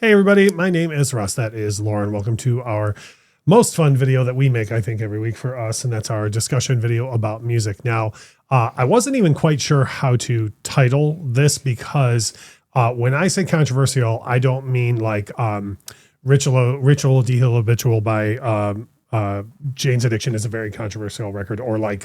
Hey everybody, my name is Russ. That is Lauren. Welcome to our most fun video that we make, I think, every week for us, and that's our discussion video about music. Now, I wasn't even quite sure how to title this because when I say controversial, I don't mean like Ritual Deal Habitual by Jane's Addiction is a very controversial record, or like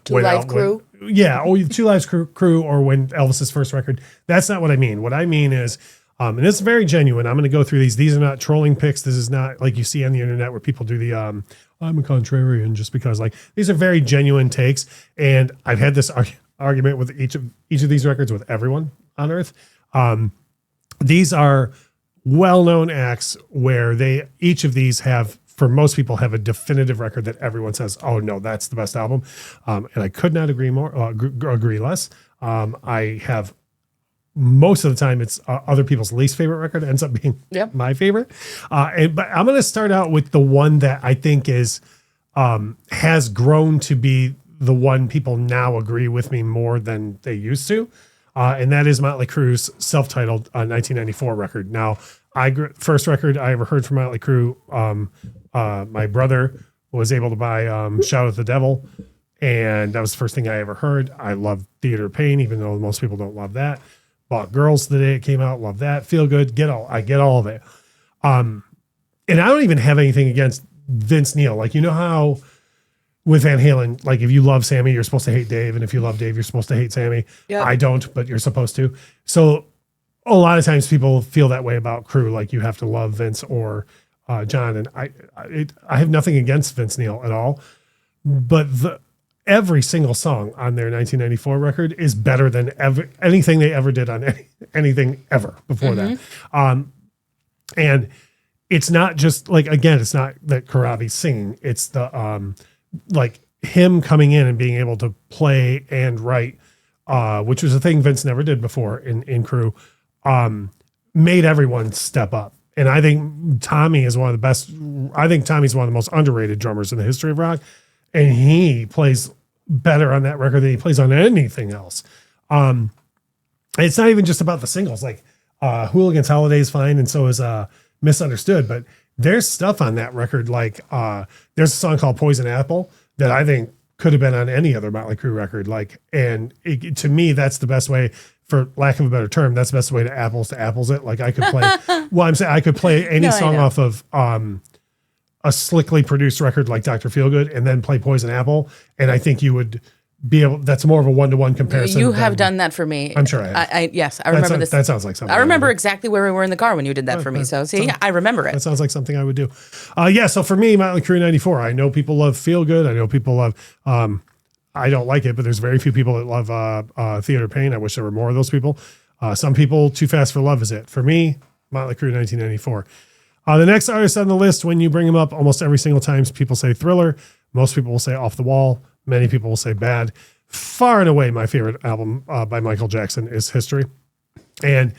Two Live Crew. Two Lives Crew, or when Elvis's first record. That's not what I mean. What I mean is, and it's very genuine. I'm going to go through these. These are not trolling picks. This is not like you see on the internet where people do the I'm a contrarian just because. Like, these are very genuine takes, and I've had this argument with each of these records with everyone on Earth. These are well-known acts where each of these have, for most people, have a definitive record that everyone says, "Oh no, that's the best album," and I could not agree more. Agree less. I have. Most of the time, it's other people's least favorite record ends up being my favorite. But I'm going to start out with the one that I think is has grown to be the one people now agree with me more than they used to, and that is Motley Crue's self-titled 1994 record. Now, first record I ever heard from Motley Crue, my brother was able to buy "Shout at the Devil," and that was the first thing I ever heard. I love Theater of Pain, even though most people don't love that. Bought Girls the day it came out, love that. Feel Good, I get all of it. And I don't even have anything against Vince Neil. Like, you know how with Van Halen, like if you love Sammy, you're supposed to hate Dave, and if you love Dave, you're supposed to hate Sammy. Yep. I don't, but you're supposed to. So a lot of times people feel that way about Crew, like you have to love Vince or John. And I have nothing against Vince Neil at all, but every single song on their 1994 record is better than anything they ever did on anything ever before that. And it's not just like, again, it's not that Karabi's singing. It's the like him coming in and being able to play and write, which was a thing Vince never did before in Crew, made everyone step up. And I think Tommy is one of the best. I think Tommy's one of the most underrated drummers in the history of rock. And he plays better on that record than he plays on anything else. It's not even just about the singles. Like Hooligan's Holiday is fine, and so is Misunderstood. But there's stuff on that record. Like there's a song called Poison Apple that I think could have been on any other Motley Crue record. Like, and to me, that's the best way, for lack of a better term, that's the best way to apples it. Like I could play, I could play any song off of a slickly produced record like Dr. Feelgood and then play Poison Apple. And I think you would be able, that's more of a one-to-one comparison. You have done that for me. I'm sure I have. Yes, I remember this. That sounds like something. I remember exactly where we were in the car when you did that for me. So see, I remember it. That sounds like something I would do. So for me, Motley Crue 94, I know people love Feel Good. I know people love, I don't like it, but there's very few people that love Theater of Pain. I wish there were more of those people. Some people, Too Fast for Love is it. For me, Motley Crue 1994. The next artist on the list, when you bring him up almost every single time, people say Thriller. Most people will say Off the Wall. Many people will say Bad. Far and away, my favorite album by Michael Jackson is History. And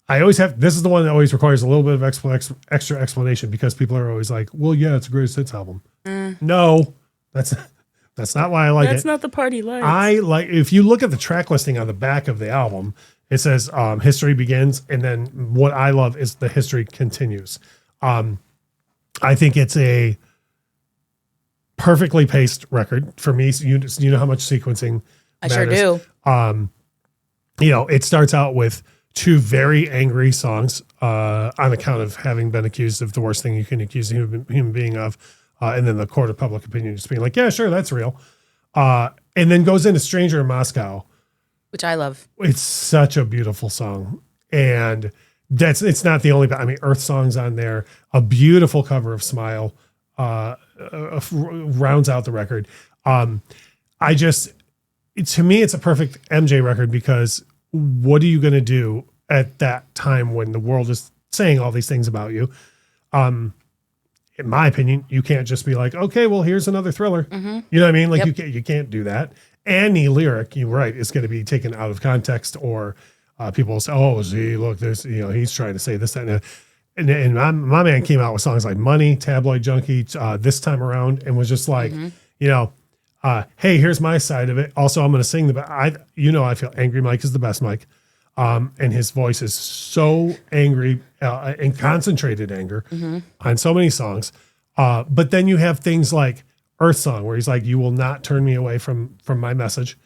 I always have, this is the one that always requires a little bit of extra explanation, because people are always like, well, yeah, it's a greatest hits album. No, that's not why I like it. That's not the party lights. I like, if you look at the track listing on the back of the album, it says History Begins, and then what I love is The History Continues. I think it's a perfectly paced record for me. So you know how much sequencing matters. Sure do. It starts out with two very angry songs on account of having been accused of the worst thing you can accuse a human being of, and then the court of public opinion just being like, yeah, sure, that's real. And then goes into Stranger in Moscow, which I love. It's such a beautiful song. And it's not the only, I mean, Earth Song's on there. A beautiful cover of Smile rounds out the record. To me, it's a perfect MJ record, because what are you going to do at that time when the world is saying all these things about you? In my opinion, you can't just be like, okay, well, here's another Thriller. Mm-hmm. You know what I mean? Like you can't do that. Any lyric, you're right, is going to be taken out of context, or people will say, oh, see, look, there's, he's trying to say this, that, and my man came out with songs like Money, Tabloid Junkie, This Time Around, and was just like, hey, here's my side of it. Also, I'm going to sing I feel Angry Mike is the best Mike. And his voice is so angry and concentrated anger on so many songs. But then you have things like Earth Song, where he's like, "You will not turn me away from my message."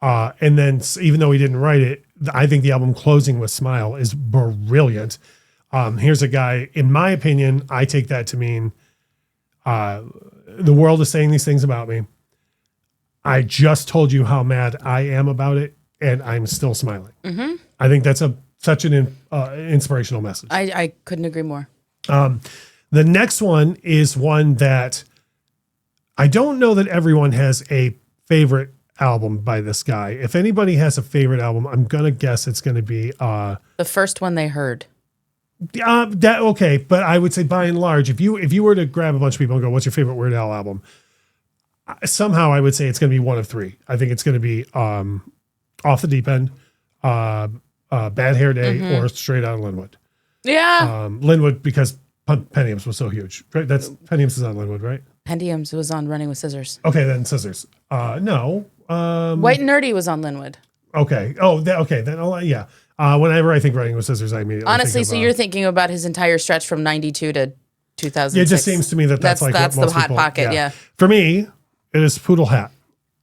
And then even though he didn't write it, I think the album closing with Smile is brilliant. Here's a guy, in my opinion, I take that to mean the world is saying these things about me. I just told you how mad I am about it, and I'm still smiling. I think that's such an inspirational message. I couldn't agree more. The next one is one that I don't know that everyone has a favorite album by this guy. If anybody has a favorite album, I'm going to guess it's going to be the first one they heard. Okay, but I would say by and large, if you were to grab a bunch of people and go, "What's your favorite Weird Al album?" Somehow I would say it's going to be one of three. I think it's going to be Off the Deep End, Bad Hair Day, or Straight Outta Linwood. Yeah. Linwood, because Pentiums was so huge, right? That's Pentiums is on Linwood, right? Pentiums was on Running with Scissors. Okay, then Scissors. No. White and Nerdy was on Linwood. Okay. Oh, okay. Then yeah. Whenever I think Running with Scissors, I immediately honestly. think So you're thinking about his entire stretch from '92 to 2006. It just seems to me that's like that's what most the hot people, pocket. Yeah. For me, it is Poodle Hat.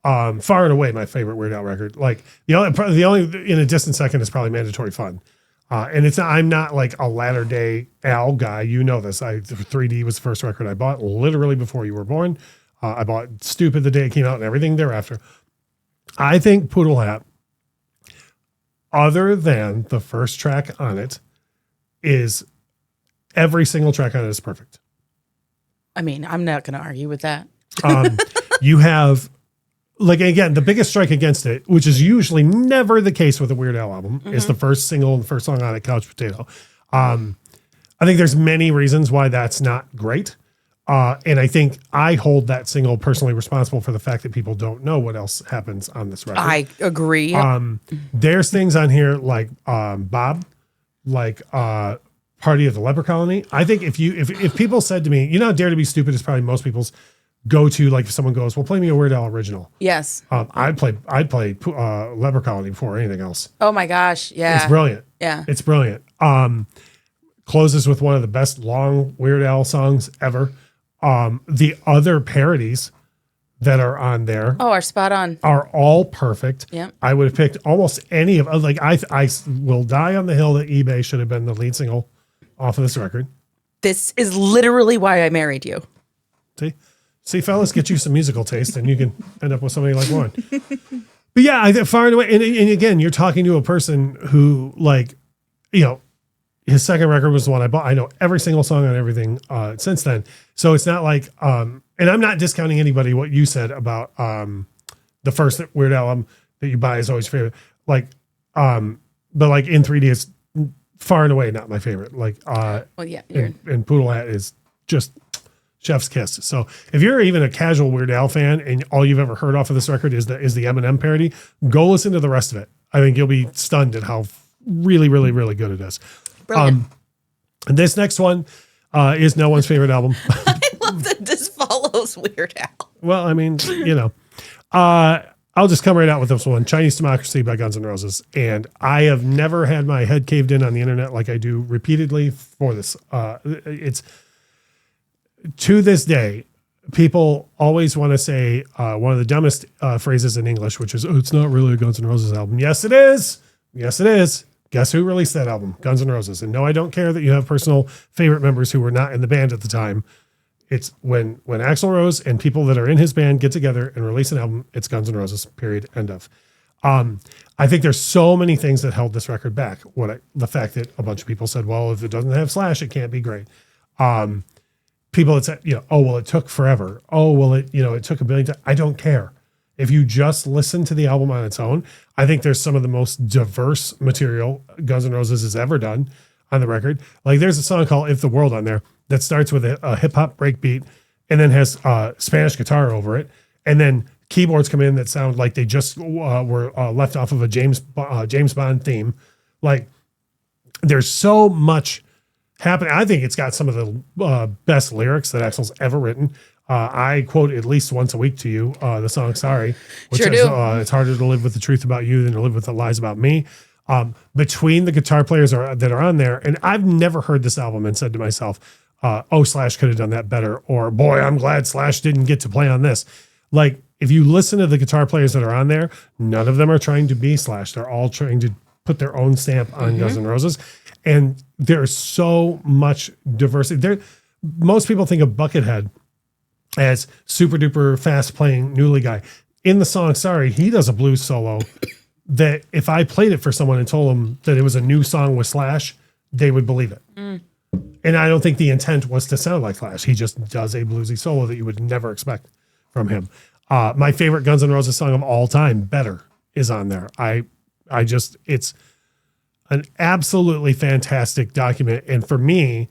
Far and away my favorite Weird Al record. Like the only in a distant second is probably Mandatory Fun. And it's not, I'm not like a latter day Al guy. You know this. 3D was the first record I bought literally before you were born. I bought Stupid the day it came out and everything thereafter. I think Poodle Hat, other than the first track on it, is every single track on it is perfect. I mean, I'm not going to argue with that. You have, like, again, the biggest strike against it, which is usually never the case with a Weird Al album, is the first single and the first song on it, Couch Potato. I think there's many reasons why that's not great. And I think I hold that single personally responsible for the fact that people don't know what else happens on this record. I agree. There's things on here like Bob, like Party of the Leper Colony. I think if people said to me, you know, Dare to Be Stupid is probably most people's go to, like if someone goes, well, play me a Weird Al original. Yes. I'd play Leper Colony before anything else. Oh my gosh. Yeah. It's brilliant. Yeah. It's brilliant. Closes with one of the best long Weird Al songs ever. The other parodies that are on there are spot on. Are all perfect. Yeah. I would have picked almost any of, like, I will die on the hill that eBay should have been the lead single off of this record. This is literally why I married you. See, fellas, get you some musical taste and you can end up with somebody like Lauren. But yeah, I think far and away, and again, you're talking to a person who, like, you know, his second record was the one I bought. I know every single song on everything since then. So it's not like, and I'm not discounting anybody what you said about the first Weird Al album that you buy is always your favorite. Like, but like in 3D, it's far and away not my favorite. Like, well, yeah, and Poodle Hat is just chef's kiss. So if you're even a casual Weird Al fan and all you've ever heard off of this record is the Eminem parody, go listen to the rest of it. I think you'll be stunned at how really, really, really good it is. And this next one is no one's favorite album. I love that this follows Weird Al. Well, I mean, you know, I'll just come right out with this one, Chinese Democracy by Guns N' Roses. And I have never had my head caved in on the internet like I do repeatedly for this. It's to this day, people always want to say one of the dumbest phrases in English, which is, oh, it's not really a Guns N' Roses album. Yes, it is. Yes, it is. Guess who released that album? Guns N' Roses. And no, I don't care that you have personal favorite members who were not in the band at the time. It's when Axl Rose and people that are in his band get together and release an album, it's Guns N' Roses, period, end of. I think there's so many things that held this record back. The fact that a bunch of people said, well, if it doesn't have Slash, it can't be great. People that said, you know, oh, well, it took forever. Oh, well, it took a billion times. I don't care. If you just listen to the album on its own, I think there's some of the most diverse material Guns N' Roses has ever done on the record. Like there's a song called If the World on there that starts with a hip hop break beat and then has Spanish guitar over it. And then keyboards come in that sound like they just were left off of a James Bond theme. Like there's so much happening. I think it's got some of the best lyrics that Axl's ever written. I quote at least once a week to you the song "Sorry," which sure is do. It's harder to live with the truth about you than to live with the lies about me. between the guitar players that are on there. And I've never heard this album and said to myself, oh, Slash could have done that better. Or boy, I'm glad Slash didn't get to play on this. Like, if you listen to the guitar players that are on there, none of them are trying to be Slash. They're all trying to put their own stamp on Guns N' Roses. And there's so much diversity. Most people think of Buckethead as super duper fast playing Newly guy. In the song Sorry, he does a blues solo that if I played it for someone and told them that it was a new song with Slash, they would believe it. And I don't think the intent was to sound like Slash. He just does a bluesy solo that you would never expect from him. My favorite Guns N' Roses song of all time, Better, is on there. It's an absolutely fantastic document. And for me,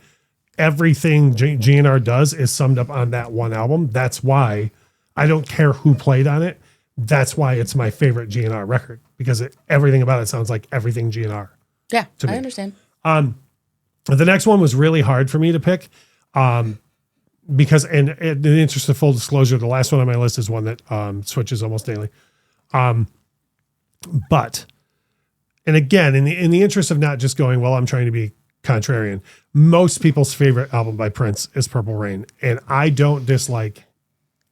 everything GNR does is summed up on that one album. That's why I don't care who played on it. That's why it's my favorite GNR record, because everything about it sounds like everything GNR. Yeah, I understand. The next one was really hard for me to pick. Because, and in the interest of full disclosure, the last one on my list is one that switches almost daily. But, and again, in the interest of not just going, well, I'm trying to be contrarian, most people's favorite album by Prince is Purple Rain. And I don't dislike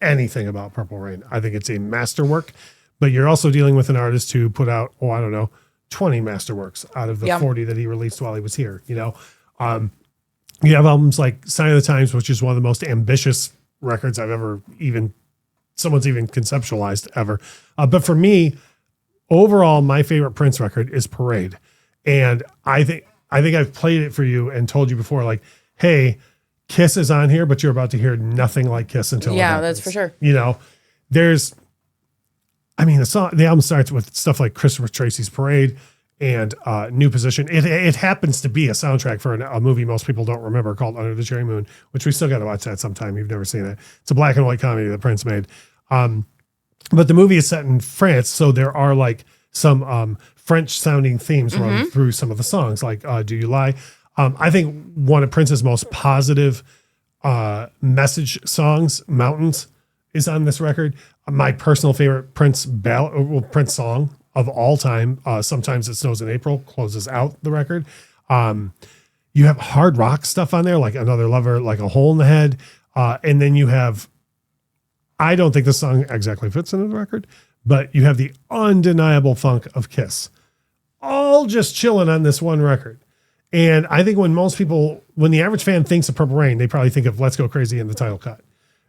anything about Purple Rain. I think it's a masterwork, but you're also dealing with an artist who put out, 20 masterworks out of the 40 that he released while he was here, You have albums like Sign of the Times, which is one of the most ambitious records I've ever someone's even conceptualized ever. But for me, overall, my favorite Prince record is Parade. And I think I've played it for you and told you before, like, hey, Kiss is on here, but you're about to hear nothing like Kiss until it happens. That's for sure. The album starts with stuff like Christopher Tracy's Parade and New Position. It happens to be a soundtrack for a movie most people don't remember called Under the Cherry Moon, which we still got to watch that sometime. You've never seen it. It's a black and white comedy that Prince made. But the movie is set in France, so there are like some French sounding themes run through some of the songs, like Do You Lie? I think one of Prince's most positive message songs, Mountains, is on this record. My personal favorite Prince song of all time, Sometimes It Snows in April, closes out the record. You have hard rock stuff on there, like Another Lover, like A Hole in the Head. And then you have, I don't think the song exactly fits into the record, but you have the undeniable funk of Kiss, all just chilling on this one record. And I think when the average fan thinks of Purple Rain, they probably think of Let's Go Crazy in the title cut.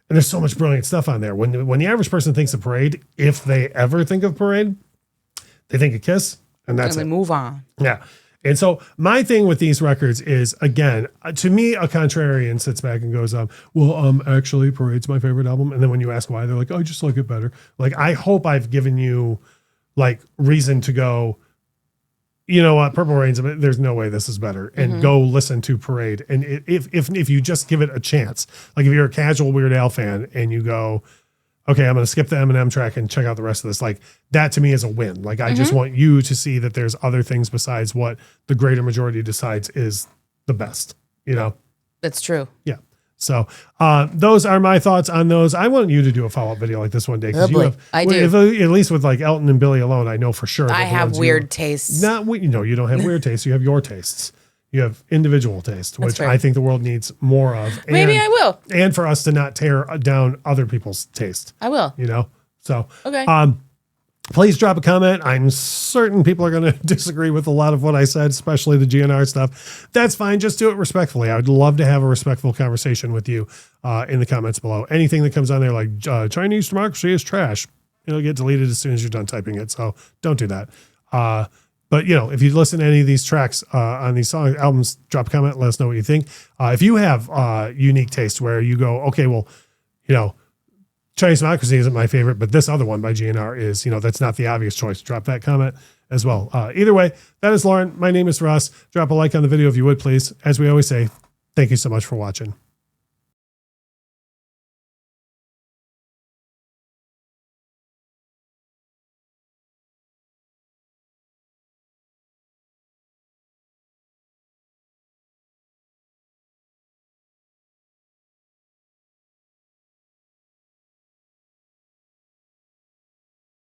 And there's so much brilliant stuff on there. When the average person thinks of Parade, if they ever think of Parade, they think of Kiss, and that's it. Move on. Yeah. And so my thing with these records is, again, to me, a contrarian sits back and goes, actually, Parade's my favorite album. And then when you ask why, they're like, I just like it better. Like, I hope I've given you like reason to go, you know what, Purple Rain's, there's no way this is better. And go listen to Parade. And if you just give it a chance, like if you're a casual Weird Al fan and you go, okay, I'm going to skip the Eminem track and check out the rest of this. Like, that to me is a win. Like, I just want you to see that there's other things besides what the greater majority decides is the best, That's true. Yeah. So those are my thoughts on those. I want you to do a follow-up video like this one day. I do. At least with like Elton and Billy alone, I know for sure. I have weird tastes. You don't have weird tastes. You have your tastes. You have individual taste, which I think the world needs more of. Maybe I will. And for us to not tear down other people's taste. I will. So okay. Please drop a comment. I'm certain people are going to disagree with a lot of what I said, especially the GNR stuff. That's fine. Just do it respectfully. I would love to have a respectful conversation with you in the comments below. Anything that comes on there like Chinese democracy is trash, it'll get deleted as soon as you're done typing it. So don't do that. But, if you listen to any of these tracks on these albums, drop a comment. Let us know what you think. If you have unique taste where you go, okay, well, Chinese Democracy isn't my favorite, but this other one by GNR is, that's not the obvious choice. Drop that comment as well. Either way, that is Lauren. My name is Russ. Drop a like on the video if you would, please. As we always say, thank you so much for watching.